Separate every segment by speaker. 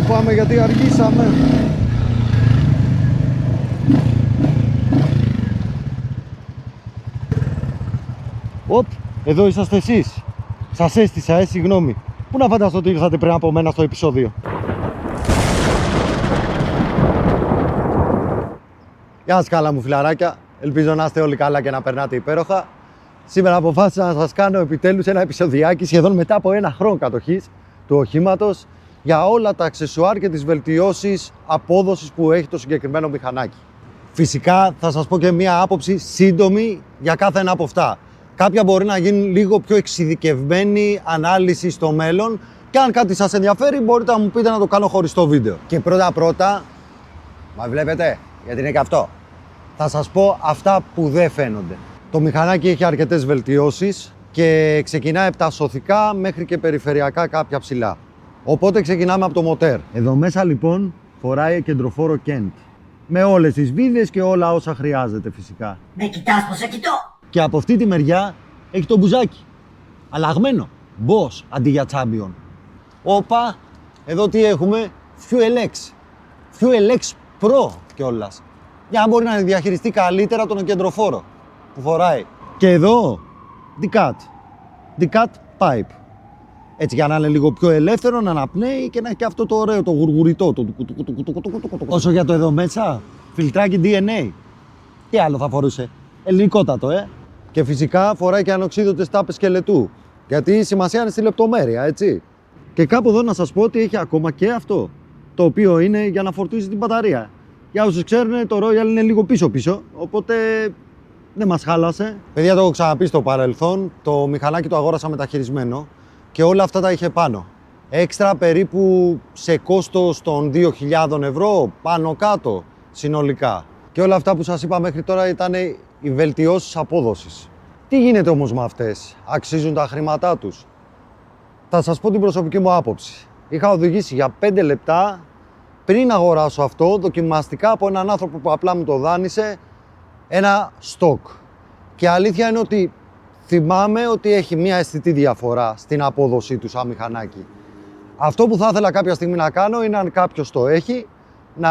Speaker 1: πάμε γιατί αργήσαμε. Οπ, εδώ είσαστε εσείς. Σας έστησα, συγγνώμη. Πού να φανταστώ ότι ήρθατε πριν από μένα στο επεισόδιο. Γεια σας καλά μου φιλαράκια. Ελπίζω να είστε όλοι καλά και να περνάτε υπέροχα. Σήμερα αποφάσισα να σας κάνω επιτέλους ένα επεισοδιάκι σχεδόν μετά από ένα χρόνο κατοχής του οχήματος για όλα τα αξεσουάρ και τις βελτιώσεις απόδοσης που έχει το συγκεκριμένο μηχανάκι. Φυσικά θα σας πω και μία άποψη σύντομη για κάθε ένα από αυτά. Κάποια μπορεί να γίνει λίγο πιο εξειδικευμένη ανάλυση στο μέλλον και αν κάτι σας ενδιαφέρει μπορείτε να μου πείτε να το κάνω χωριστό βίντεο. Και πρώτα, μα βλέπετε, γιατί είναι και αυτό, θα σας πω αυτά που δεν φαίνονται. Το μηχανάκι έχει αρκετές βελτιώσεις και ξεκινάει από τα σωθικά μέχρι και περιφερειακά κάποια ψηλά. Οπότε ξεκινάμε από το μοτέρ. Εδώ μέσα λοιπόν φοράει κεντροφόρο Kent. Με όλες τις βίδες και όλα όσα χρειάζεται φυσικά.
Speaker 2: Με κοιτάς πως σε κοιτώ.
Speaker 1: Και από αυτή τη μεριά έχει το μπουζάκι. Αλλαγμένο. Boss αντί για Champion. Όπα, εδώ τι έχουμε? Fuel X. Fuel X Pro κιόλας. Για να μπορεί να διαχειριστεί καλύτερα τον κεντροφόρο που φοράει. Και εδώ, Decat. Decat Pipe. Έτσι για να είναι λίγο πιο ελεύθερο, να αναπνέει και να έχει και αυτό το ωραίο, το γουργουριτό. Όσο για το εδώ μέσα, φιλτράκι DNA. Τι άλλο θα φορούσε? Ελληνικότατο, Και φυσικά φοράει και ανοξίδωτες τάπες σκελετού. Γιατί η σημασία είναι στη λεπτομέρεια, έτσι. Και κάπου εδώ να σας πω ότι έχει ακόμα και αυτό. Το οποίο είναι για να φορτίζει την μπαταρία. Για όσους ξέρουν, το Royal είναι λίγο πίσω-πίσω, οπότε δεν μας χάλασε. Παιδιά, το έχω ξαναπεί στο παρελθόν, το μηχανάκι το αγόρασα μεταχειρισμένο και όλα αυτά τα είχε πάνω. Έξτρα περίπου σε κόστος των 2.000 ευρώ, πάνω κάτω συνολικά. Και όλα αυτά που σας είπα μέχρι τώρα ήταν οι βελτιώσεις απόδοσης. Τι γίνεται όμως με αυτές? Αξίζουν τα χρήματά τους? Θα σας πω την προσωπική μου άποψη. Είχα οδηγήσει για 5 λεπτά πριν αγοράσω αυτό, δοκιμαστικά από έναν άνθρωπο που απλά μου το δάνεισε, ένα stock. Και αλήθεια είναι ότι θυμάμαι ότι έχει μια αισθητή διαφορά στην απόδοσή του σαν μηχανάκι. Αυτό που θα ήθελα κάποια στιγμή να κάνω είναι, αν κάποιος το έχει, να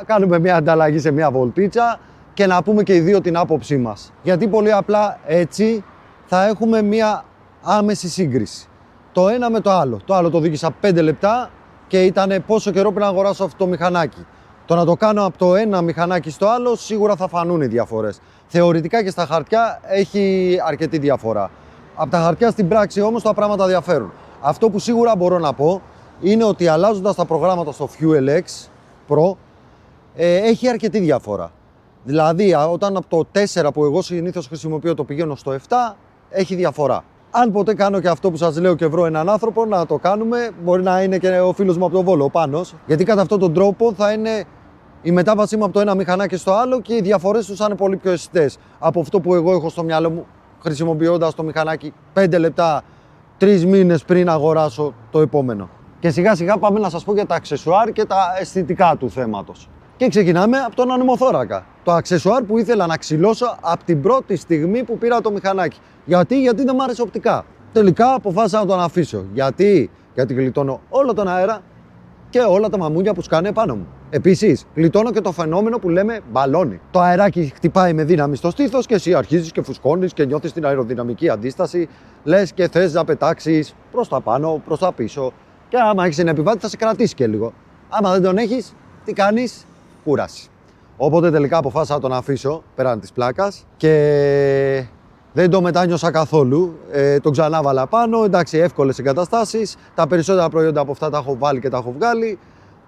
Speaker 1: κάνουμε μια ανταλλαγή σε μια βολτίτσα και να πούμε και οι δύο την άποψή μας. Γιατί πολύ απλά έτσι θα έχουμε μια άμεση σύγκριση. Το ένα με το άλλο. Το άλλο το οδήγησα 5 λεπτά και ήταν πόσο καιρό πριν να αγοράσω αυτό το μηχανάκι. Το να το κάνω από το ένα μηχανάκι στο άλλο, σίγουρα θα φανούν οι διαφορές. Θεωρητικά και στα χαρτιά έχει αρκετή διαφορά. Από τα χαρτιά στην πράξη όμως τα πράγματα διαφέρουν. Αυτό που σίγουρα μπορώ να πω είναι ότι αλλάζοντας τα προγράμματα στο Fuel X Pro έχει αρκετή διαφορά. Δηλαδή, όταν από το 4 που εγώ συνήθως χρησιμοποιώ το πηγαίνω στο 7, έχει διαφορά. Αν ποτέ κάνω και αυτό που σας λέω και βρω έναν άνθρωπο να το κάνουμε, μπορεί να είναι και ο φίλος μου από το Βόλο, ο Πάνος, γιατί κατά αυτόν τον τρόπο θα είναι η μετάβασή μου από το ένα μηχανάκι στο άλλο και οι διαφορές τους θα είναι πολύ πιο αισθητές από αυτό που εγώ έχω στο μυαλό μου χρησιμοποιώντας το μηχανάκι 5 λεπτά, 3 μήνες πριν αγοράσω το επόμενο. Και σιγά σιγά πάμε να σας πω για τα αξεσουάρ και τα αισθητικά του θέματος. Και ξεκινάμε από τον ανεμοθώρακα. Το αξεσουάρ που ήθελα να ξυλώσω από την πρώτη στιγμή που πήρα το μηχανάκι. Γιατί δεν μ' άρεσε οπτικά. Τελικά αποφάσισα να τον αφήσω. Γιατί γλιτώνω όλο τον αέρα και όλα τα μαμούνια που σκάνε πάνω μου. Επίσης, γλιτώνω και το φαινόμενο που λέμε μπαλόνι. Το αεράκι χτυπάει με δύναμη στο στήθος και εσύ αρχίζεις και φουσκώνεις και νιώθεις την αεροδυναμική αντίσταση. Λες και θες να πετάξεις προς τα πάνω, προς τα πίσω. Και άμα έχεις ένα επιβάτη θα σε κρατήσει και λίγο. Άμα δεν τον έχεις, τι κάνεις? Κούραση. Οπότε τελικά αποφάσισα να τον αφήσω πέραν της πλάκας και δεν το μετάνιωσα καθόλου. Τον ξανάβαλα πάνω, εντάξει, εύκολες εγκαταστάσεις. Τα περισσότερα προϊόντα από αυτά τα έχω βάλει και τα έχω βγάλει.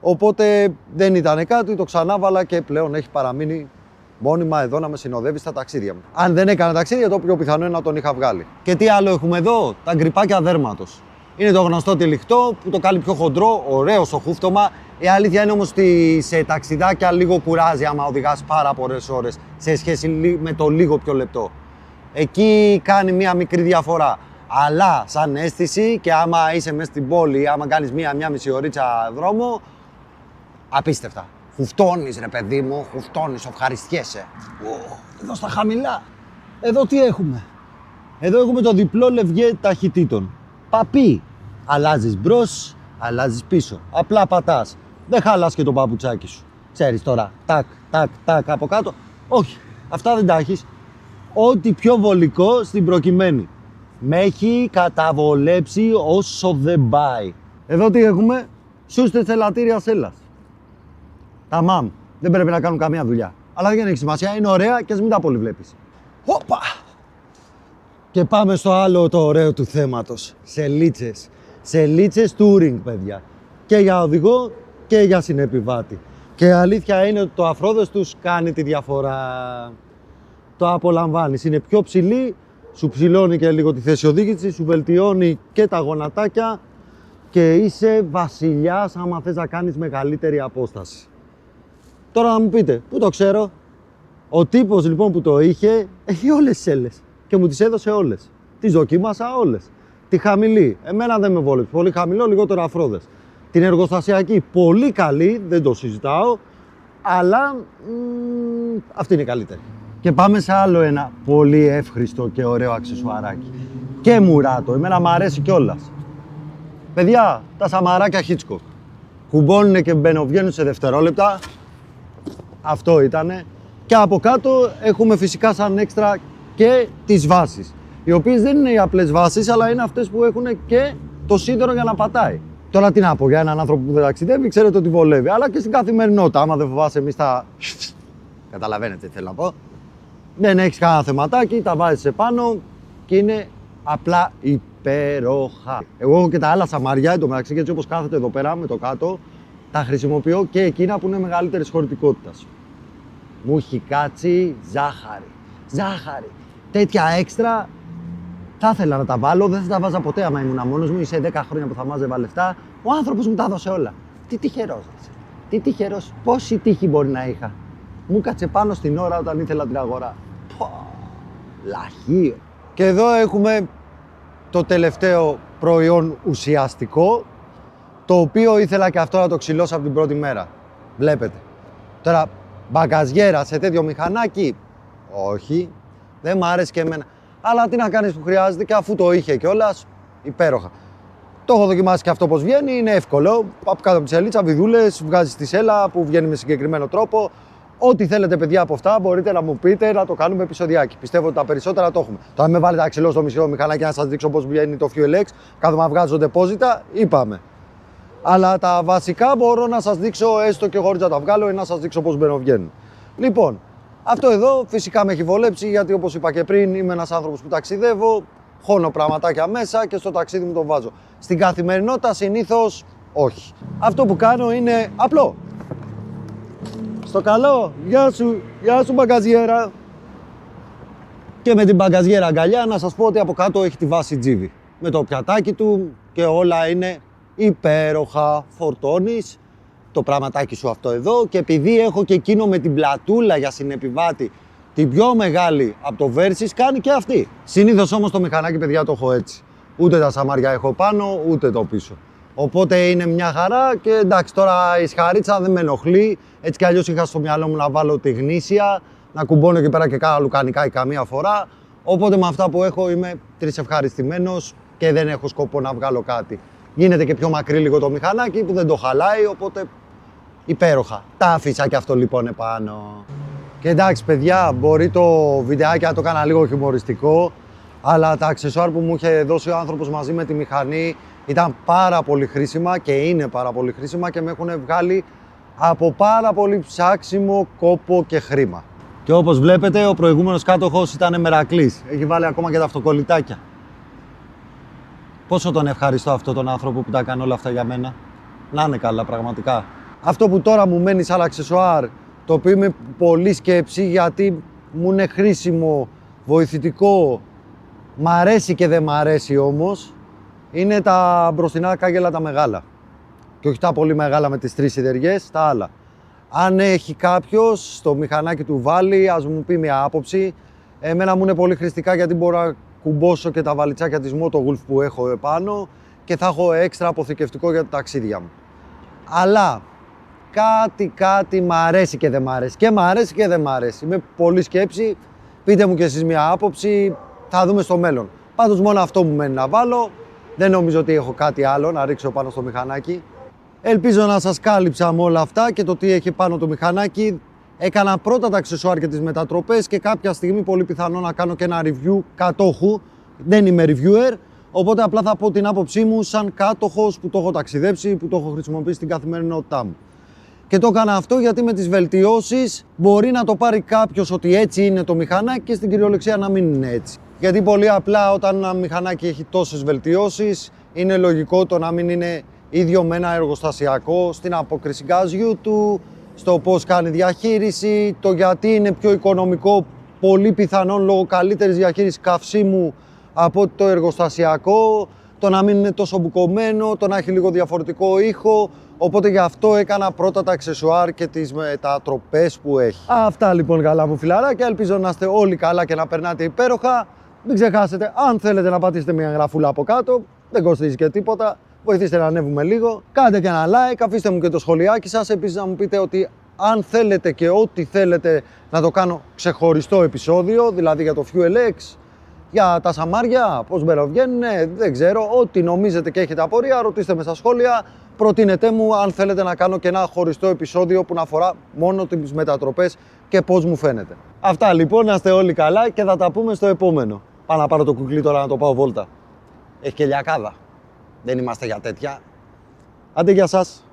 Speaker 1: Οπότε δεν ήταν κάτι, το ξανάβαλα και πλέον έχει παραμείνει μόνιμα εδώ να με συνοδεύει στα ταξίδια μου. Αν δεν έκανα ταξίδια, το πιο πιθανό είναι να τον είχα βγάλει. Και τι άλλο έχουμε εδώ? Τα γκριπάκια δέρματος. Είναι το γνωστό τυλιχτό που το κάνει πιο χοντρό, ωραίο στο χούφτωμα. Η αλήθεια είναι όμως ότι σε ταξιδάκια λίγο κουράζει άμα οδηγάς πάρα πολλές ώρες σε σχέση με το λίγο πιο λεπτό. Εκεί κάνει μία μικρή διαφορά. Αλλά σαν αίσθηση και άμα είσαι μέσα στην πόλη, άμα κάνεις μία μισή ωρίτσα δρόμο, απίστευτα. Χουφτώνεις ρε παιδί μου, χουφτώνεις, ευχαριστιέσαι. Εδώ στα χαμηλά, εδώ τι έχουμε? Εδώ έχουμε το διπλό λευγέ ταχυτήτων. Παπί. Αλλάζεις μπρος, αλλάζεις πίσω. Απλά πατάς. Δεν χαλάς και το παπουτσάκι σου. Ξέρεις τώρα, τάκ, τάκ, τάκ από κάτω. Όχι, αυτά δεν τα έχεις. Ό,τι πιο βολικό στην προκειμένη. Με έχει καταβολέψει όσο δεν πάει. Εδώ τι έχουμε, σούστες ελαττήρια σέλας. Ταμάμ, δεν πρέπει να κάνουν καμία δουλειά. Αλλά δεν έχει σημασία, είναι ωραία και ας μην τα πολύ βλέπεις. Όπα! Και πάμε στο άλλο το ωραίο του θέματος. Σελίτσες. Σελίτσες touring, παιδιά. Και για οδηγό και για συνεπιβάτη. Και η αλήθεια είναι ότι το αφρόδες τους κάνει τη διαφορά. Το απολαμβάνεις. Είναι πιο ψηλή, σου ψηλώνει και λίγο τη θέση οδήγησης, σου βελτιώνει και τα γονατάκια και είσαι βασιλιάς άμα θες να κάνεις μεγαλύτερη απόσταση. Τώρα να μου πείτε, πού το ξέρω. Ο τύπος λοιπόν που το είχε, έχει όλες τις σέλες και μου τις έδωσε όλες. Τις δοκίμασα όλες. Τη χαμηλή, εμένα δεν με βόλεψε. Πολύ χαμηλό, λιγότερο αφρόδες. Την εργοστασιακή, πολύ καλή, δεν το συζητάω, αλλά αυτή είναι η καλύτερη. Και πάμε σε άλλο ένα πολύ εύχριστο και ωραίο αξεσουαράκι. Και μουράτο, εμένα μου αρέσει κιόλας. Παιδιά, τα σαμαράκια Hitchcock. Κουμπώνουν και μπαινοβγαίνουν σε δευτερόλεπτα. Αυτό ήτανε. Και από κάτω έχουμε φυσικά σαν έξτρα και τις βάσεις. Οι οποίες δεν είναι οι απλές βάσεις, αλλά είναι αυτές που έχουν και το σίδερο για να πατάει. Τώρα τι να πω για έναν άνθρωπο που δεν ταξιδεύει, ξέρετε ότι βολεύει. Αλλά και στην καθημερινότητα, άμα δεν φοβάσαι εμείς τα. Καταλαβαίνετε τι θέλω να πω. Δεν έχεις κανένα θεματάκι, τα βάζεις επάνω και είναι απλά υπέροχα. Εγώ έχω και τα άλλα σαμάρια εντωμεταξύ, έτσι όπως κάθεται εδώ πέρα με το κάτω, τα χρησιμοποιώ και εκείνα που είναι μεγαλύτερης χωρητικότητας. Μου έχει κάτσει ζάχαρη. Ζάχαρη. Τέτοια έξτρα θα ήθελα να τα βάλω, δεν θα τα βάζα ποτέ άμα ήμουν μόνος μου ή σε 10 χρόνια που θα μάζευα λεφτά. Ο άνθρωπος μου τα έδωσε όλα. Τι τυχερός. Τι τυχερός. Πόση τύχη μπορεί να είχα. Μου κάτσε πάνω στην ώρα όταν ήθελα την αγορά. Λαχείο. Και εδώ έχουμε το τελευταίο προϊόν ουσιαστικό, το οποίο ήθελα και αυτό να το ξυλώσω από την πρώτη μέρα. Βλέπετε. Τώρα, μπαγκαζιέρα σε τέτοιο μηχανάκι, όχι, δεν μ' άρεσε και εμένα. Αλλά τι να κάνεις που χρειάζεται και αφού το είχε κιόλας, υπέροχα. Το έχω δοκιμάσει και αυτό πώς βγαίνει, είναι εύκολο. Από κάτω από τη σελίτσα, βιδούλες, βγάζεις τη σέλα που βγαίνει με συγκεκριμένο τρόπο. Ό,τι θέλετε, παιδιά, από αυτά μπορείτε να μου πείτε να το κάνουμε επεισοδιάκι. Πιστεύω ότι τα περισσότερα το έχουμε. Τώρα, με βάλετε αξιλό στο μισό μηχανάκι να σας δείξω πώς βγαίνει το FuelX, κάθομαι να βγάζω ντεπόζιτα, είπαμε. Αλλά τα βασικά μπορώ να σας δείξω έστω και χωρίς να τα βγάλω ή να σας δείξω πώς μπαινοβγαίνουν. Λοιπόν, αυτό εδώ φυσικά με έχει βολέψει γιατί όπως είπα και πριν είμαι ένας άνθρωπος που ταξιδεύω, χώνω πραγματάκια μέσα και στο ταξίδι μου το βάζω. Στην καθημερινότητα συνήθως όχι. Αυτό που κάνω είναι απλό. Στο καλό, γεια σου μπαγκαζιέρα. Και με την μπαγκαζιέρα αγκαλιά να σας πω ότι από κάτω έχει τη βάση τζίβι. Με το πιατάκι του και όλα είναι υπέροχα. Φορτώνεις το πραγματάκι σου αυτό εδώ και επειδή έχω και εκείνο με την πλατούλα για συνεπιβάτη, την πιο μεγάλη από το Versys, κάνει και αυτή. Συνήθως όμως το μηχανάκι, παιδιά, το έχω έτσι. Ούτε τα σαμάρια έχω πάνω, ούτε το πίσω. Οπότε είναι μια χαρά και εντάξει, τώρα η σχαρίτσα δεν με ενοχλεί. Έτσι κι αλλιώς είχα στο μυαλό μου να βάλω τη γνήσια, να κουμπώνω εκεί πέρα και κάνα λουκανικά ή καμία φορά. Οπότε με αυτά που έχω είμαι τρισευχαριστημένος και δεν έχω σκοπό να βγάλω κάτι. Γίνεται και πιο μακρύ λίγο το μηχανάκι που δεν το χαλάει, οπότε υπέροχα. Τα άφησα και αυτό λοιπόν επάνω. Και εντάξει, παιδιά, μπορεί το βιντεάκι να το έκανα λίγο χιουμοριστικό, αλλά τα αξεσουάρ που μου είχε δώσει ο άνθρωπος μαζί με τη μηχανή ήταν πάρα πολύ χρήσιμα και είναι πάρα πολύ χρήσιμα και με έχουν βγάλει από πάρα πολύ ψάξιμο, κόπο και χρήμα. Και όπως βλέπετε, ο προηγούμενος κάτοχος ήταν μερακλής. Έχει βάλει ακόμα και τα αυτοκολλητάκια. Πόσο τον ευχαριστώ αυτόν τον άνθρωπο που τα έκανε όλα αυτά για μένα. Να είναι καλά, πραγματικά. Αυτό που τώρα μου μένει σαν αξεσουάρ, το οποίο είμαι πολύ σκέψη γιατί μου είναι χρήσιμο, βοηθητικό, μ' αρέσει και δεν μ' αρέσει όμως, είναι τα μπροστινά κάγκελα τα μεγάλα. Και όχι τα πολύ μεγάλα με τις 3 σιδεριές, τα άλλα. Αν έχει κάποιος στο μηχανάκι του βάλει, ας μου πει μια άποψη. Εμένα μου είναι πολύ χρηστικά γιατί μπορώ να κουμπώσω και τα βαλιτσάκια της Moto Gulf που έχω επάνω και θα έχω έξτρα αποθηκευτικό για τα ταξίδια μου. Αλλά κάτι μ' αρέσει και δεν μ' αρέσει. Και μ' αρέσει και δεν μ' αρέσει. Είμαι πολύ σκέψη. Πείτε μου κι εσείς μια άποψη. Θα δούμε στο μέλλον. Πάντως μόνο αυτό μου μένει να βάλω. Δεν νομίζω ότι έχω κάτι άλλο να ρίξω πάνω στο μηχανάκι. Ελπίζω να σας κάλυψα με όλα αυτά και το τι έχει πάνω το μηχανάκι. Έκανα πρώτα τα αξεσουάρ και τις μετατροπές και κάποια στιγμή πολύ πιθανό να κάνω και ένα review κατόχου. Δεν είμαι reviewer, οπότε απλά θα πω την άποψή μου σαν κάτοχος που το έχω ταξιδέψει, που το έχω χρησιμοποιήσει στην καθημερινότητά μου. Και το έκανα αυτό γιατί με τις βελτιώσεις μπορεί να το πάρει κάποιος ότι έτσι είναι το μηχανάκι και στην κυριολεξία να μην είναι έτσι. Γιατί πολύ απλά όταν ένα μηχανάκι έχει τόσες βελτιώσεις, είναι λογικό το να μην είναι ίδιο με ένα εργοστασιακό στην απόκριση γκαζιού του, στο πώς κάνει διαχείριση, το γιατί είναι πιο οικονομικό, πολύ πιθανόν λόγω καλύτερης διαχείρισης καυσίμου από το εργοστασιακό, το να μην είναι τόσο μπουκωμένο, το να έχει λίγο διαφορετικό ήχο. Οπότε γι' αυτό έκανα πρώτα τα αξεσουάρ και τις μετατροπές που έχει. Αυτά λοιπόν, καλά μου φιλαράκια. Ελπίζω να είστε όλοι καλά και να περνάτε υπέροχα. Μην ξεχάσετε, αν θέλετε να πατήσετε μια γραφούλα από κάτω, δεν κοστίζει και τίποτα. Βοηθήστε να ανέβουμε λίγο. Κάντε και ένα like, αφήστε μου και το σχολιάκι σας. Επίσης να μου πείτε ότι αν θέλετε και ό,τι θέλετε να το κάνω ξεχωριστό επεισόδιο, δηλαδή για το FuelX, για τα σαμάρια, πώς μπεροβγαίνουν, δεν ξέρω. Ό,τι νομίζετε και έχετε απορία, ρωτήστε με στα σχόλια. Προτείνετε μου αν θέλετε να κάνω και ένα χωριστό επεισόδιο που να αφορά μόνο τις μετατροπές και πώς μου φαίνεται. Αυτά λοιπόν, να είστε όλοι καλά και θα τα πούμε στο επόμενο. Πάω να πάρω το κουκλί τώρα να το πάω βόλτα. Έχει και λιακάδα. Δεν είμαστε για τέτοια. Άντε, γεια σας.